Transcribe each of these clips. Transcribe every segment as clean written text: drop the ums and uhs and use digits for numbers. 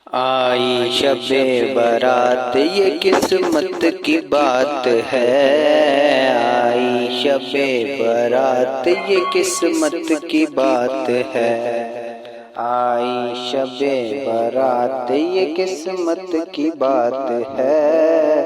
آئی شب برات یہ قسمت کی بات ہے، آئی شب برات یہ قسمت کی بات ہے، آئی شب برات یہ قسمت کی بات ہے،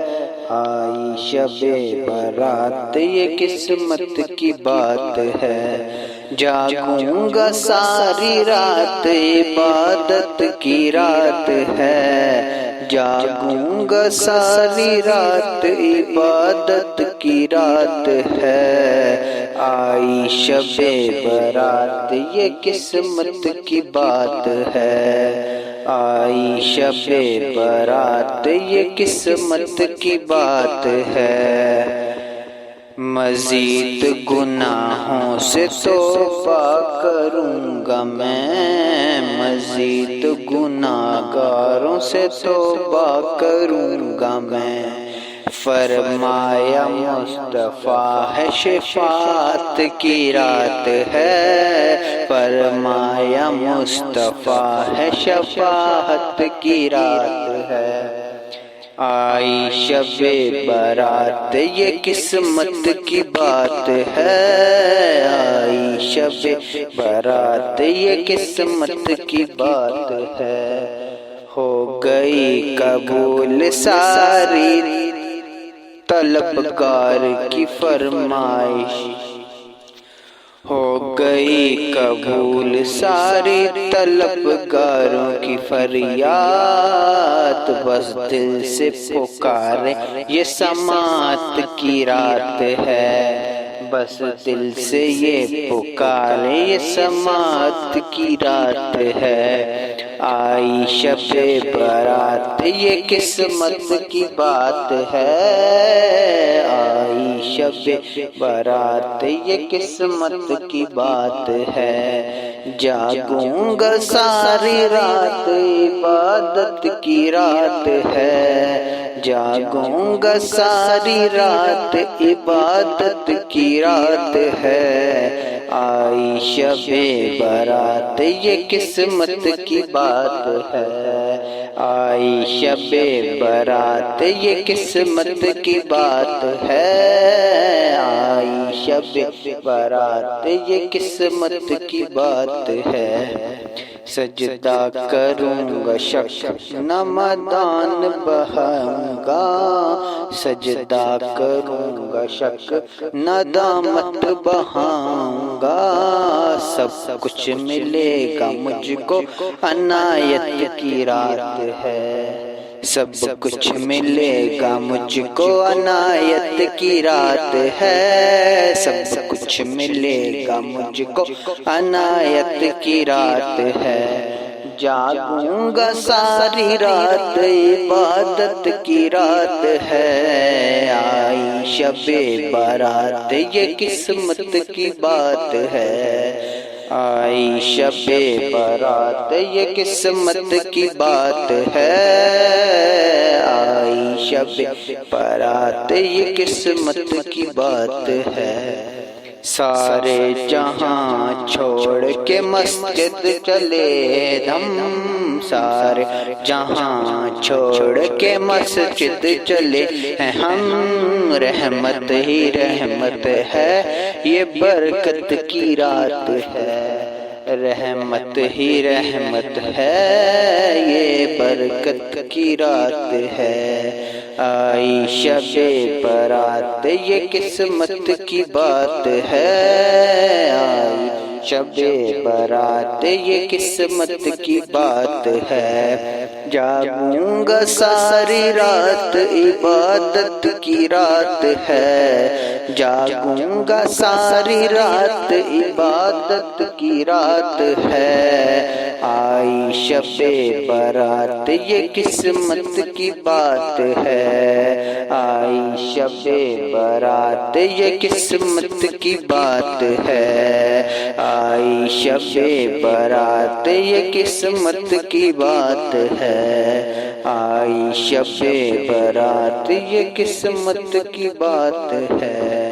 آئی شب برات یہ قسمت کی بات ہے۔ جاگوں گا ساری رات عبادت کی رات ہے، جاگوں گا ساری رات عبادت کی رات ہے، آئی شب برات یہ قسمت کی بات ہے، آئی شب برات یہ قسمت کی بات ہے۔ مزید گناہوں سے توبہ کروں گا میں، مزید گناہگاروں سے توبہ کروں گا میں، فرمایا مصطفیٰ ہے شفاعت کی رات ہے، فرمایا مصطفیٰ ہے شفاعت کی رات ہے۔ آئی شب برات یہ قسمت کی بات ہے، آئی شب برات یہ قسمت کی بات ہے۔ ہو گئی قبول ساری طلبگار کی فرمائش، ہو گئی قبول ساری طلبگاروں کی فریاد، بس دل سے پکارے یہ سماعت کی رات ہے، بس دل سے یہ پکارے یہ سماعت کی رات ہے۔ آئی شب برات یہ قسمت کی بات ہے، آئی شب برات یہ قسمت کی بات ہے۔ جاگوں گا ساری رات عبادت کی رات ہے، جاگوں گا ساری رات عبادت کی رات ہے، آئی شب برات یہ قسمت کی بات ہے، آئی شب برات یہ قسمت کی بات ہے، آئی شب برات یہ قسمت کی بات ہے۔ سجدہ کروں گا شک نمدان بہاؤں گا، سجدہ کروں گا شک ندامت بہاؤں گا، سب کچھ ملے گا مجھ کو عنایت کی رات ہے، سب کچھ ملے گا مجھ کو عنایت کی رات ہے، سب کچھ ملے گا مجھ کو عنایت کی رات ہے۔ جاگوں گا ساری رات عبادت کی رات ہے، آئی شب برات یہ قسمت کی بات ہے، آئی شب برات یہ قسمت کی بات ہے، آئی شب برات یہ قسمت کی بات ہے۔ سارے جہاں چھوڑ کے مسجد چلے ہم، سارے جہاں چھوڑ کے مسجد چلے ہیں ہم، رحمت ہی رحمت ہے یہ برکت کی رات ہے، رحمت ہی رحمت ہے یہ برکت کی رات ہے۔ آئی شب برات یہ قسمت کی بات ہے، آئی شب برات یہ قسمت کی بات ہے۔ جاگوں گا ساری رات عبادت کی رات ہے، جاگوں گا ساری رات عبادت کی رات ہے، آئی شب برات یہ قسمت کی بات ہے، آئی شب برات یہ قسمت کی بات ہے، آئی شب برات یہ قسمت کی بات ہے، آئی شب برات یہ قسمت کی بات ہے۔